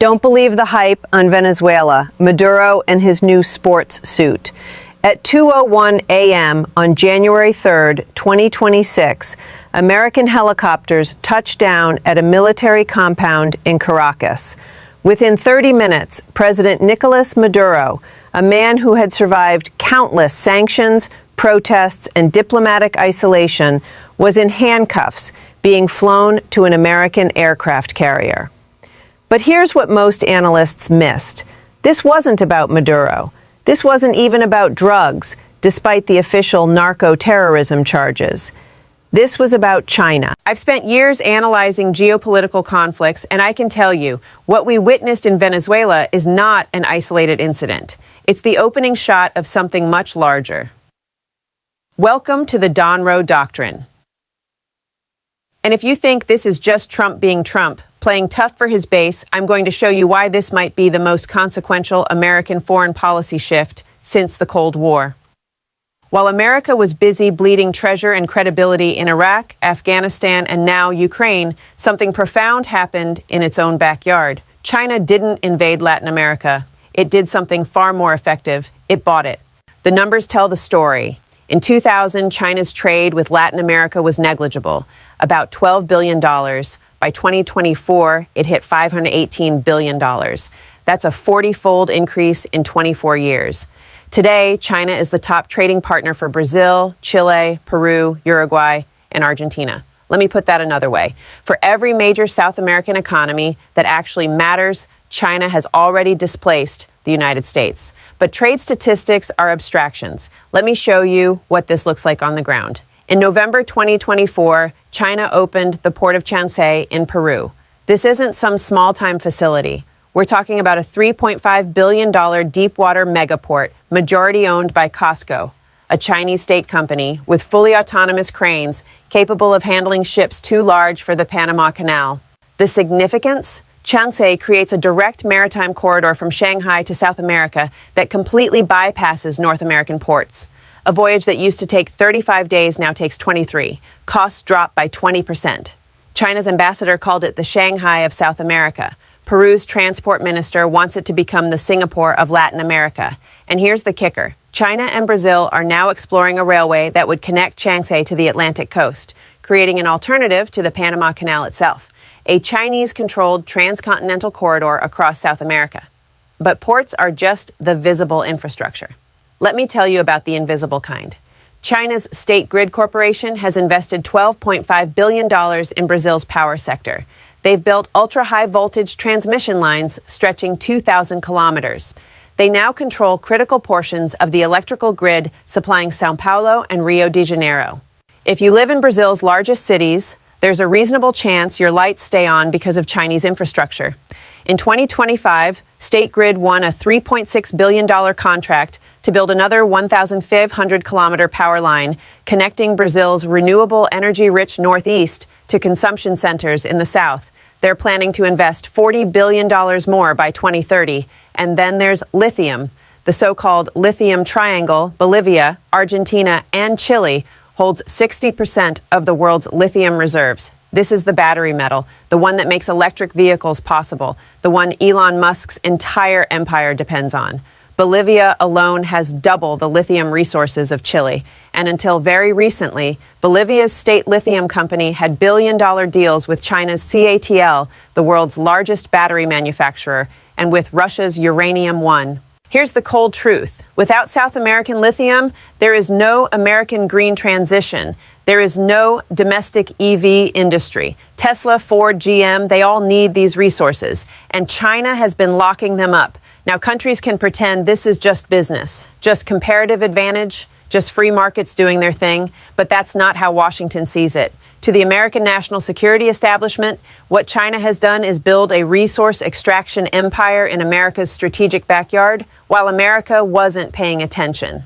Don't believe the hype on Venezuela, Maduro and his new sports suit. At 2:01 a.m. on January 3rd, 2026, American helicopters touched down at a military compound in Caracas. Within 30 minutes, President Nicolas Maduro, a man who had survived countless sanctions, protests, and diplomatic isolation, was in handcuffs, being flown to an American aircraft carrier. But here's what most analysts missed. This wasn't about Maduro. This wasn't even about drugs, despite the official narco-terrorism charges. This was about China. I've spent years analyzing geopolitical conflicts, and I can tell you, what we witnessed in Venezuela is not an isolated incident. It's the opening shot of something much larger. Welcome to the Donroe Doctrine. And if you think this is just Trump being Trump, playing tough for his base, I'm going to show you why this might be the most consequential American foreign policy shift since the Cold War. While America was busy bleeding treasure and credibility in Iraq, Afghanistan, and now Ukraine, something profound happened in its own backyard. China didn't invade Latin America. It did something far more effective. It bought it. The numbers tell the story. In 2000, China's trade with Latin America was negligible, about $12 billion. By 2024, it hit $518 billion. That's a 40-fold increase in 24 years. Today, China is the top trading partner for Brazil, Chile, Peru, Uruguay, and Argentina. Let me put that another way. For every major South American economy that actually matters, China has already displaced the United States. But trade statistics are abstractions. Let me show you what this looks like on the ground. In November 2024, China opened the port of Chancay in Peru. This isn't some small-time facility. We're talking about a $3.5 billion deep-water megaport, majority owned by COSCO, a Chinese state company with fully autonomous cranes capable of handling ships too large for the Panama Canal. The significance? Chancay creates a direct maritime corridor from Shanghai to South America that completely bypasses North American ports. A voyage that used to take 35 days now takes 23. Costs drop by 20%. China's ambassador called it the Shanghai of South America. Peru's transport minister wants it to become the Singapore of Latin America. And here's the kicker. China and Brazil are now exploring a railway that would connect Chancay to the Atlantic coast, creating an alternative to the Panama Canal itself, a Chinese-controlled transcontinental corridor across South America. But ports are just the visible infrastructure. Let me tell you about the invisible kind. China's State Grid Corporation has invested $12.5 billion in Brazil's power sector. They've built ultra-high voltage transmission lines stretching 2,000 kilometers. They now control critical portions of the electrical grid supplying São Paulo and Rio de Janeiro. If you live in Brazil's largest cities, there's a reasonable chance your lights stay on because of Chinese infrastructure. In 2025, State Grid won a $3.6 billion contract to build another 1,500-kilometer power line connecting Brazil's renewable energy-rich northeast to consumption centers in the south. They're planning to invest $40 billion more by 2030. And then there's lithium. The so-called lithium triangle, Bolivia, Argentina, and Chile, holds 60% of the world's lithium reserves. This is the battery metal, the one that makes electric vehicles possible, the one Elon Musk's entire empire depends on. Bolivia alone has double the lithium resources of Chile. And until very recently, Bolivia's state lithium company had billion-dollar deals with China's CATL, the world's largest battery manufacturer, and with Russia's Uranium One. Here's the cold truth. Without South American lithium, there is no American green transition. There is no domestic EV industry. Tesla, Ford, GM, they all need these resources. And China has been locking them up. Now, countries can pretend this is just business, just comparative advantage, just free markets doing their thing, but that's not how Washington sees it. To the American national security establishment, what China has done is build a resource extraction empire in America's strategic backyard, while America wasn't paying attention.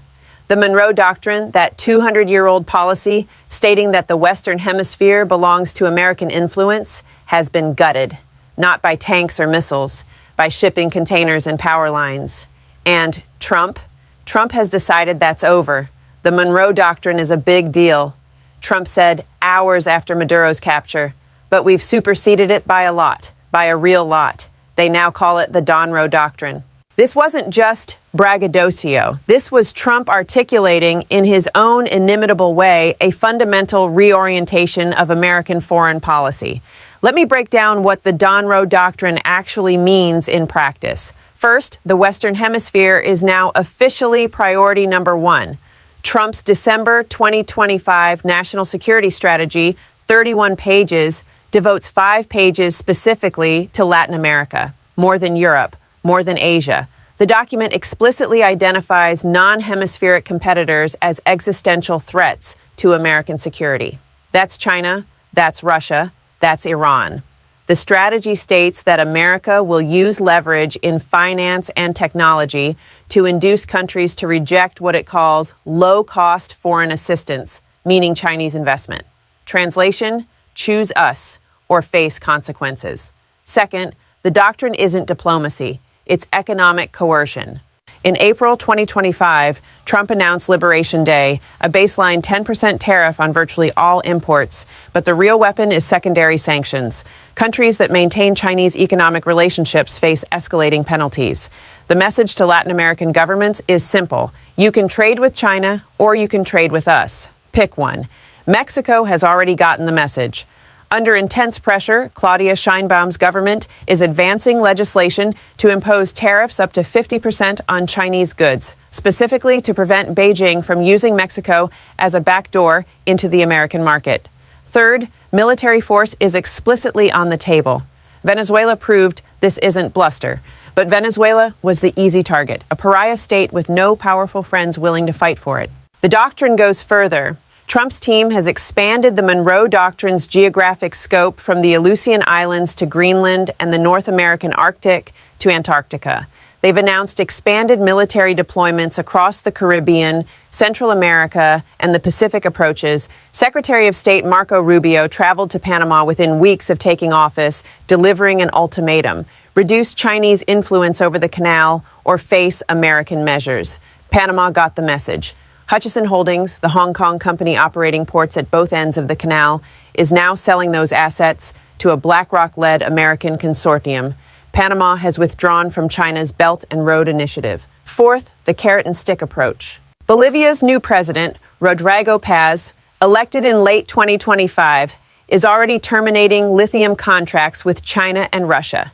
The Donroe Doctrine, that 200-year-old policy stating that the Western Hemisphere belongs to American influence, has been gutted, not by tanks or missiles, by shipping containers and power lines. And Trump has decided that's over. The Donroe Doctrine is a big deal. Trump said hours after Maduro's capture, but we've superseded it by a lot, by a real lot. They now call it the Donroe Doctrine. This wasn't just braggadocio. This was Trump articulating in his own inimitable way a fundamental reorientation of American foreign policy. Let me break down what the Donroe Doctrine actually means in practice. First, the Western Hemisphere is now officially priority number one. Trump's December 2025 national security strategy, 31 pages, devotes 5 pages specifically to Latin America, more than Europe, more than Asia. The document explicitly identifies non-hemispheric competitors as existential threats to American security. That's China, that's Russia, that's Iran. The strategy states that America will use leverage in finance and technology to induce countries to reject what it calls low-cost foreign assistance, meaning Chinese investment. Translation, choose us or face consequences. Second, the doctrine isn't diplomacy. It's economic coercion. In April 2025, Trump announced Liberation Day, a baseline 10% tariff on virtually all imports. But the real weapon is secondary sanctions. Countries that maintain Chinese economic relationships face escalating penalties. The message to Latin American governments is simple. You can trade with China or you can trade with us. Pick one. Mexico has already gotten the message. Under intense pressure, Claudia Sheinbaum's government is advancing legislation to impose tariffs up to 50% on Chinese goods, specifically to prevent Beijing from using Mexico as a backdoor into the American market. Third, military force is explicitly on the table. Venezuela proved this isn't bluster. But Venezuela was the easy target, a pariah state with no powerful friends willing to fight for it. The doctrine goes further. Trump's team has expanded the Monroe Doctrine's geographic scope from the Aleutian Islands to Greenland and the North American Arctic to Antarctica. They've announced expanded military deployments across the Caribbean, Central America, and the Pacific approaches. Secretary of State Marco Rubio traveled to Panama within weeks of taking office, delivering an ultimatum: reduce Chinese influence over the canal or face American measures. Panama got the message. Hutchison Holdings, the Hong Kong company operating ports at both ends of the canal, is now selling those assets to a BlackRock-led American consortium. Panama has withdrawn from China's Belt and Road Initiative. Fourth, the carrot and stick approach. Bolivia's new president, Rodrigo Paz, elected in late 2025, is already terminating lithium contracts with China and Russia.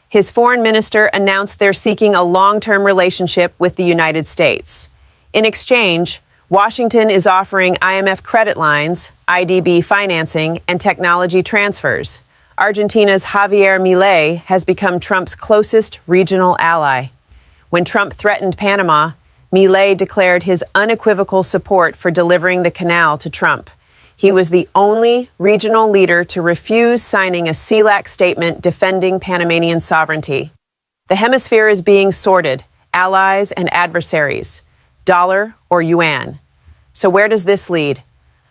His foreign minister announced they're seeking a long-term relationship with the United States. In exchange, Washington is offering IMF credit lines, IDB financing, and technology transfers. Argentina's Javier Milei has become Trump's closest regional ally. When Trump threatened Panama, Milei declared his unequivocal support for delivering the canal to Trump. He was the only regional leader to refuse signing a CELAC statement defending Panamanian sovereignty. The hemisphere is being sorted, allies and adversaries. Dollar or yuan. So where does this lead?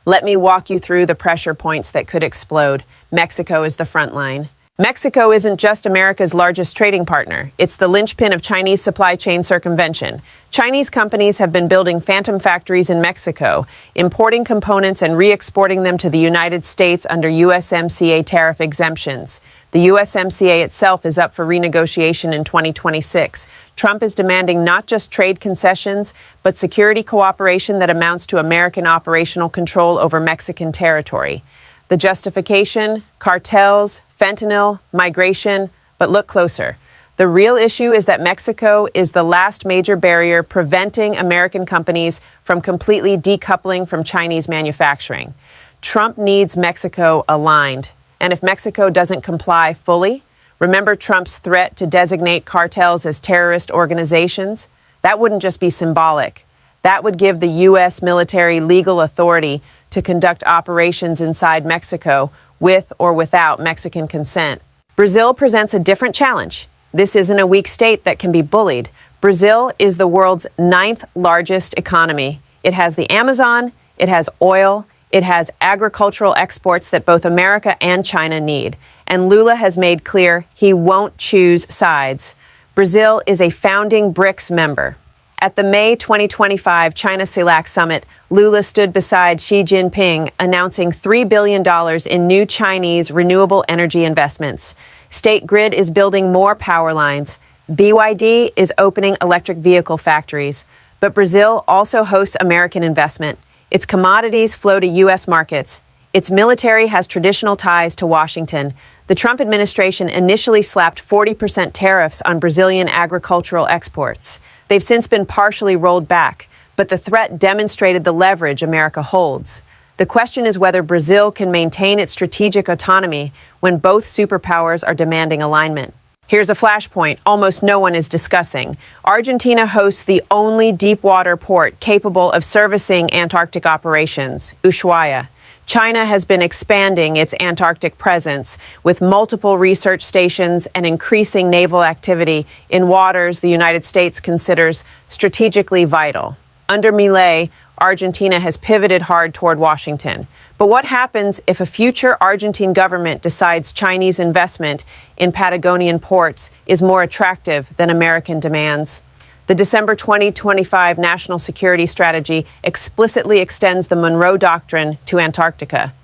Let me walk you through the pressure points that could explode. Mexico is the front line. Mexico isn't just America's largest trading partner. It's the linchpin of Chinese supply chain circumvention. Chinese companies have been building phantom factories in Mexico, importing components and re-exporting them to the United States under USMCA tariff exemptions. The USMCA itself is up for renegotiation in 2026. Trump is demanding not just trade concessions, but security cooperation that amounts to American operational control over Mexican territory. The justification: cartels, fentanyl, migration. But look closer. The real issue is that Mexico is the last major barrier preventing American companies from completely decoupling from Chinese manufacturing. Trump needs Mexico aligned. And if Mexico doesn't comply fully, remember Trump's threat to designate cartels as terrorist organizations? That wouldn't just be symbolic. That would give the U.S. military legal authority to conduct operations inside Mexico with or without Mexican consent. Brazil presents a different challenge. This isn't a weak state that can be bullied. Brazil is the world's 9th largest economy. It has the Amazon, it has oil, it has agricultural exports that both America and China need. And Lula has made clear he won't choose sides. Brazil is a founding BRICS member. At the May 2025 China CELAC summit, Lula stood beside Xi Jinping announcing $3 billion in new Chinese renewable energy investments. State Grid is building more power lines. BYD is opening electric vehicle factories. But Brazil also hosts American investment. Its commodities flow to U.S. markets. Its military has traditional ties to Washington. The Trump administration initially slapped 40% tariffs on Brazilian agricultural exports. They've since been partially rolled back, but the threat demonstrated the leverage America holds. The question is whether Brazil can maintain its strategic autonomy when both superpowers are demanding alignment. Here's a flashpoint almost no one is discussing. Argentina hosts the only deep-water port capable of servicing Antarctic operations, Ushuaia. China has been expanding its Antarctic presence with multiple research stations and increasing naval activity in waters the United States considers strategically vital. Under Milei, Argentina has pivoted hard toward Washington. But what happens if a future Argentine government decides Chinese investment in Patagonian ports is more attractive than American demands? The December 2025 National Security Strategy explicitly extends the Donroe Doctrine to Antarctica.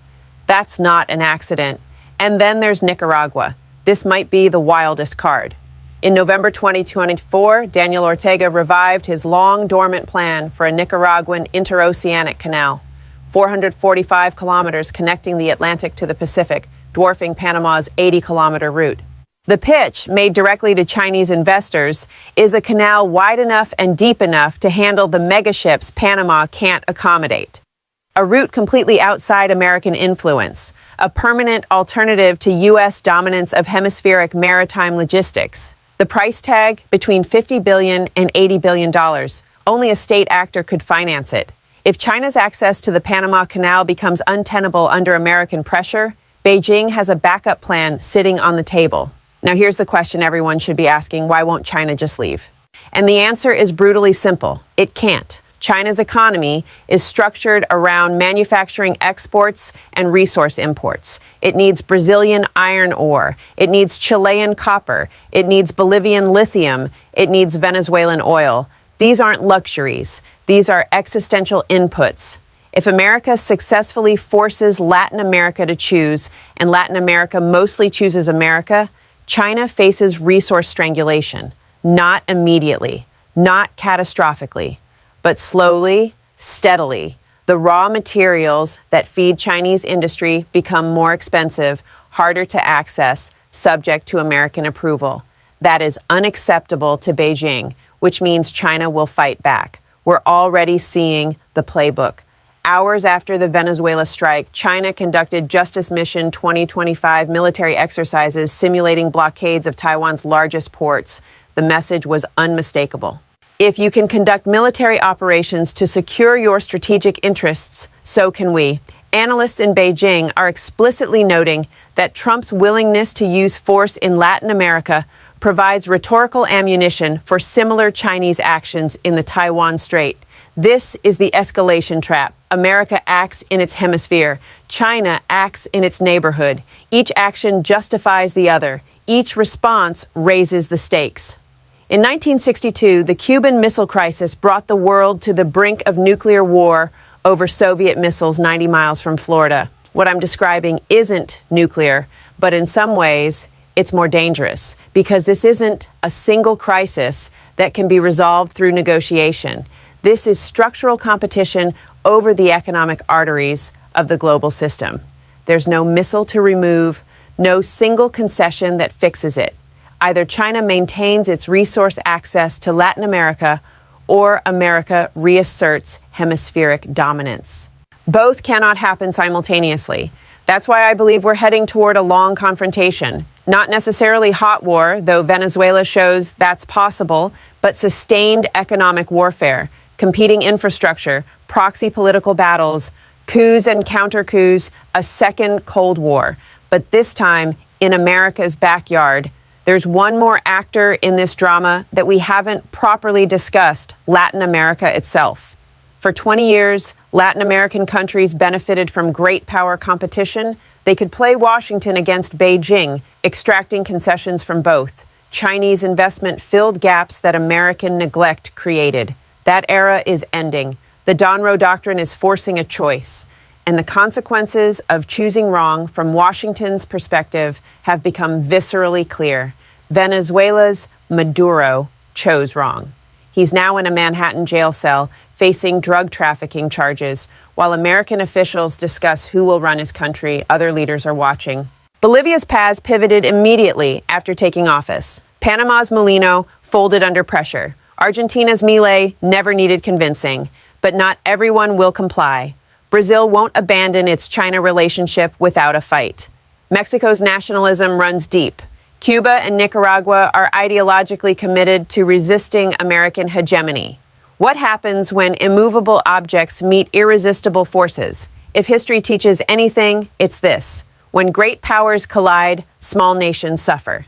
That's not an accident. And then there's Nicaragua. This might be the wildest card. In November 2024, Daniel Ortega revived his long-dormant plan for a Nicaraguan interoceanic canal, 445 kilometers connecting the Atlantic to the Pacific, dwarfing Panama's 80-kilometer route. The pitch, made directly to Chinese investors, is a canal wide enough and deep enough to handle the megaships Panama can't accommodate. A route completely outside American influence, a permanent alternative to U.S. dominance of hemispheric maritime logistics. The price tag, between $50 billion and $80 billion. Only a state actor could finance it. If China's access to the Panama Canal becomes untenable under American pressure, Beijing has a backup plan sitting on the table. Now, here's the question everyone should be asking: why won't China just leave? And the answer is brutally simple. It can't. China's economy is structured around manufacturing exports and resource imports. It needs Brazilian iron ore. It needs Chilean copper. It needs Bolivian lithium. It needs Venezuelan oil. These aren't luxuries. These are existential inputs. If America successfully forces Latin America to choose, and Latin America mostly chooses America, China faces resource strangulation, not immediately, not catastrophically, but slowly, steadily. The raw materials that feed Chinese industry become more expensive, harder to access, subject to American approval. That is unacceptable to Beijing, which means China will fight back. We're already seeing the playbook. Hours after the Venezuela strike, China conducted Justice Mission 2025 military exercises simulating blockades of Taiwan's largest ports. The message was unmistakable. If you can conduct military operations to secure your strategic interests, so can we. Analysts in Beijing are explicitly noting that Trump's willingness to use force in Latin America provides rhetorical ammunition for similar Chinese actions in the Taiwan Strait. This is the escalation trap. America acts in its hemisphere. China acts in its neighborhood. Each action justifies the other. Each response raises the stakes. In 1962, the Cuban Missile Crisis brought the world to the brink of nuclear war over Soviet missiles 90 miles from Florida. What I'm describing isn't nuclear, but in some ways, it's more dangerous because this isn't a single crisis that can be resolved through negotiation. This is structural competition over the economic arteries of the global system. There's no missile to remove, no single concession that fixes it. Either China maintains its resource access to Latin America, or America reasserts hemispheric dominance. Both cannot happen simultaneously. That's why I believe we're heading toward a long confrontation. Not necessarily hot war, though Venezuela shows that's possible, but sustained economic warfare, competing infrastructure, proxy political battles, coups and counter-coups, a second Cold War. But this time, in America's backyard. There's one more actor in this drama that we haven't properly discussed: Latin America itself. For 20 years, Latin American countries benefited from great power competition. They could play Washington against Beijing, extracting concessions from both. Chinese investment filled gaps that American neglect created. That era is ending. The Donroe Doctrine is forcing a choice. and the consequences of choosing wrong from Washington's perspective have become viscerally clear. Venezuela's Maduro chose wrong. He's now in a Manhattan jail cell facing drug trafficking charges. While American officials discuss who will run his country, other leaders are watching. Bolivia's Paz pivoted immediately after taking office. Panama's Molino folded under pressure. Argentina's Milei never needed convincing, but not everyone will comply. Brazil won't abandon its China relationship without a fight. Mexico's nationalism runs deep. Cuba and Nicaragua are ideologically committed to resisting American hegemony. What happens when immovable objects meet irresistible forces? If history teaches anything, it's this. When great powers collide, small nations suffer.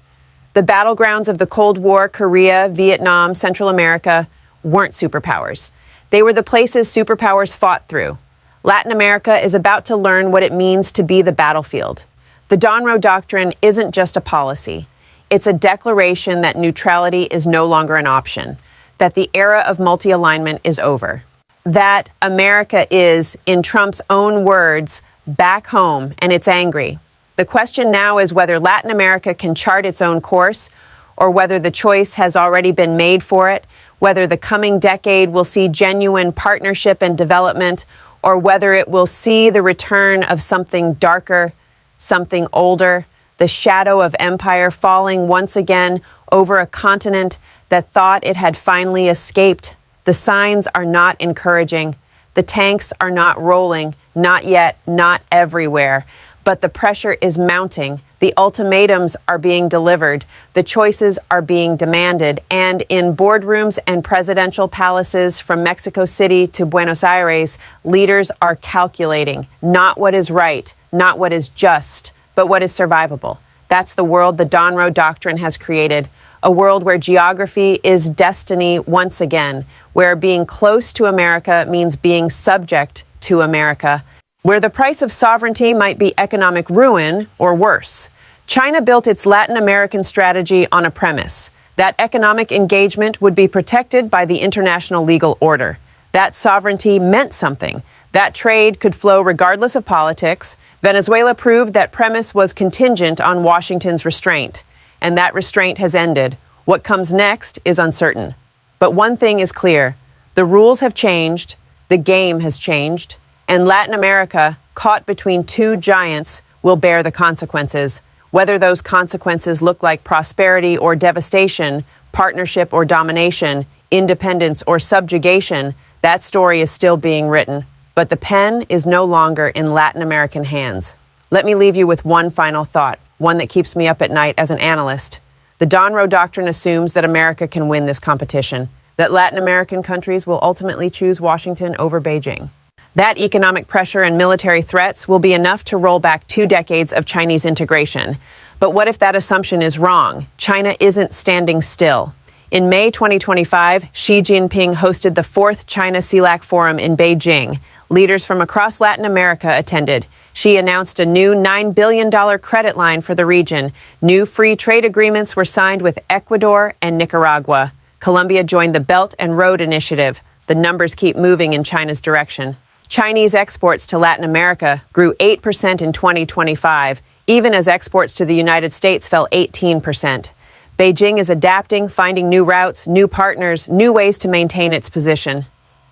The battlegrounds of the Cold War, Korea, Vietnam, Central America, weren't superpowers. They were the places superpowers fought through. Latin America is about to learn what it means to be the battlefield. The Donroe Doctrine isn't just a policy. It's a declaration that neutrality is no longer an option, that the era of multi-alignment is over, that America is, in Trump's own words, back home, and it's angry. The question now is whether Latin America can chart its own course, or whether the choice has already been made for it, whether the coming decade will see genuine partnership and development, or whether it will see the return of something darker, something older, the shadow of empire falling once again over a continent that thought it had finally escaped. The signs are not encouraging. The tanks are not rolling, not yet, not everywhere. But the pressure is mounting. The ultimatums are being delivered. The choices are being demanded. And in boardrooms and presidential palaces from Mexico City to Buenos Aires, leaders are calculating not what is right, not what is just, but what is survivable. That's the world the Donroe Doctrine has created. A world where geography is destiny once again, where being close to America means being subject to America, where the price of sovereignty might be economic ruin or worse. China built its Latin American strategy on a premise that economic engagement would be protected by the international legal order. That sovereignty meant something. That trade could flow regardless of politics. Venezuela proved that premise was contingent on Washington's restraint, and that restraint has ended. What comes next is uncertain. But one thing is clear. The rules have changed, the game has changed, and Latin America, caught between two giants, will bear the consequences. Whether those consequences look like prosperity or devastation, partnership or domination, independence or subjugation, that story is still being written. But the pen is no longer in Latin American hands. Let me leave you with one final thought, one that keeps me up at night as an analyst. The Donroe Doctrine assumes that America can win this competition, that Latin American countries will ultimately choose Washington over Beijing. That economic pressure and military threats will be enough to roll back 2 decades of Chinese integration. But what if that assumption is wrong? China isn't standing still. In May 2025, Xi Jinping hosted the 4th China-CELAC Forum in Beijing. Leaders from across Latin America attended. Xi announced a new $9 billion credit line for the region. New free trade agreements were signed with Ecuador and Nicaragua. Colombia joined the Belt and Road Initiative. The numbers keep moving in China's direction. Chinese exports to Latin America grew 8% in 2025, even as exports to the United States fell 18%. Beijing is adapting, finding new routes, new partners, new ways to maintain its position.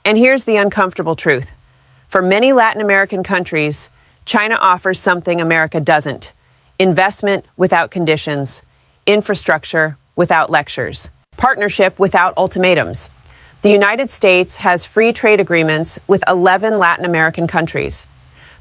And here's the uncomfortable truth. For many Latin American countries, China offers something America doesn't: investment without conditions, infrastructure without lectures, partnership without ultimatums. The United States has free trade agreements with 11 Latin American countries.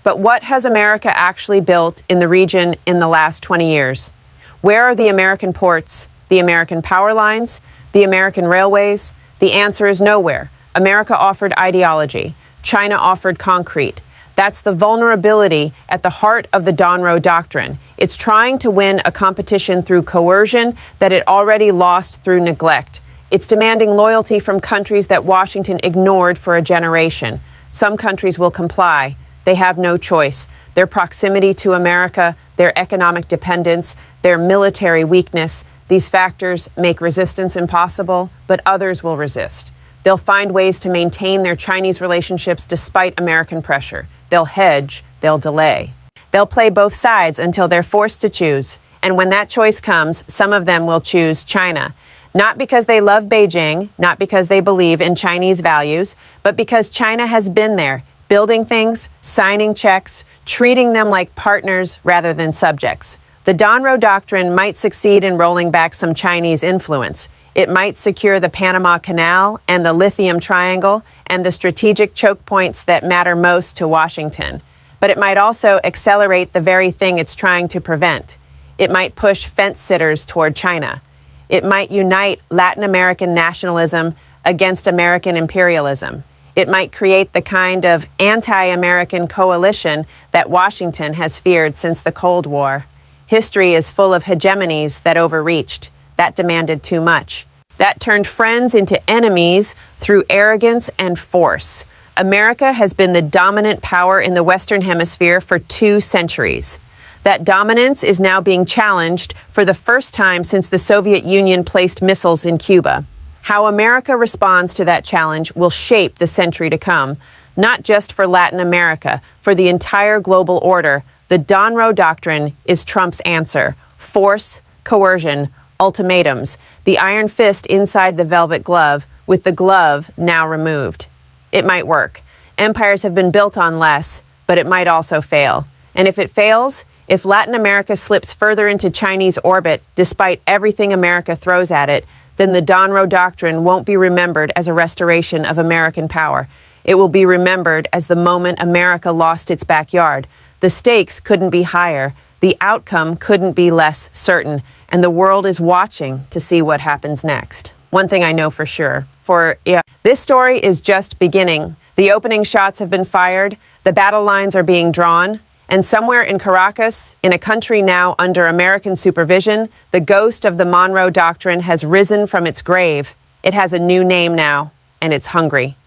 But what has America actually built in the region in the last 20 years? Where are the American ports, the American power lines, the American railways? The answer is nowhere. America offered ideology. China offered concrete. That's the vulnerability at the heart of the Donroe Doctrine. It's trying to win a competition through coercion that it already lost through neglect. It's demanding loyalty from countries that Washington ignored for a generation. Some countries will comply. They have no choice. Their proximity to America, their economic dependence, their military weakness, these factors make resistance impossible, but others will resist. They'll find ways to maintain their Chinese relationships despite American pressure. They'll hedge, they'll delay. They'll play both sides until they're forced to choose. And when that choice comes, some of them will choose China. Not because they love Beijing, not because they believe in Chinese values, but because China has been there, building things, signing checks, treating them like partners rather than subjects. The Donroe Doctrine might succeed in rolling back some Chinese influence. It might secure the Panama Canal and the Lithium Triangle and the strategic choke points that matter most to Washington. But it might also accelerate the very thing it's trying to prevent. It might push fence-sitters toward China. It might unite Latin American nationalism against American imperialism. It might create the kind of anti-American coalition that Washington has feared since the Cold War. History is full of hegemonies that overreached, that demanded too much, that turned friends into enemies through arrogance and force. America has been the dominant power in the Western Hemisphere for 2 centuries. That dominance is now being challenged for the first time since the Soviet Union placed missiles in Cuba. How America responds to that challenge will shape the century to come, not just for Latin America, for the entire global order. The Donroe Doctrine is Trump's answer. Force, coercion, ultimatums, the iron fist inside the velvet glove, with the glove now removed. It might work. Empires have been built on less, but it might also fail. And if it fails, if Latin America slips further into Chinese orbit, despite everything America throws at it, then the Donroe Doctrine won't be remembered as a restoration of American power. It will be remembered as the moment America lost its backyard. The stakes couldn't be higher. The outcome couldn't be less certain. And the world is watching to see what happens next. One thing I know for sure. This story is just beginning. The opening shots have been fired. The battle lines are being drawn. And somewhere in Caracas, in a country now under American supervision, the ghost of the Monroe Doctrine has risen from its grave. It has a new name now, and it's hungry.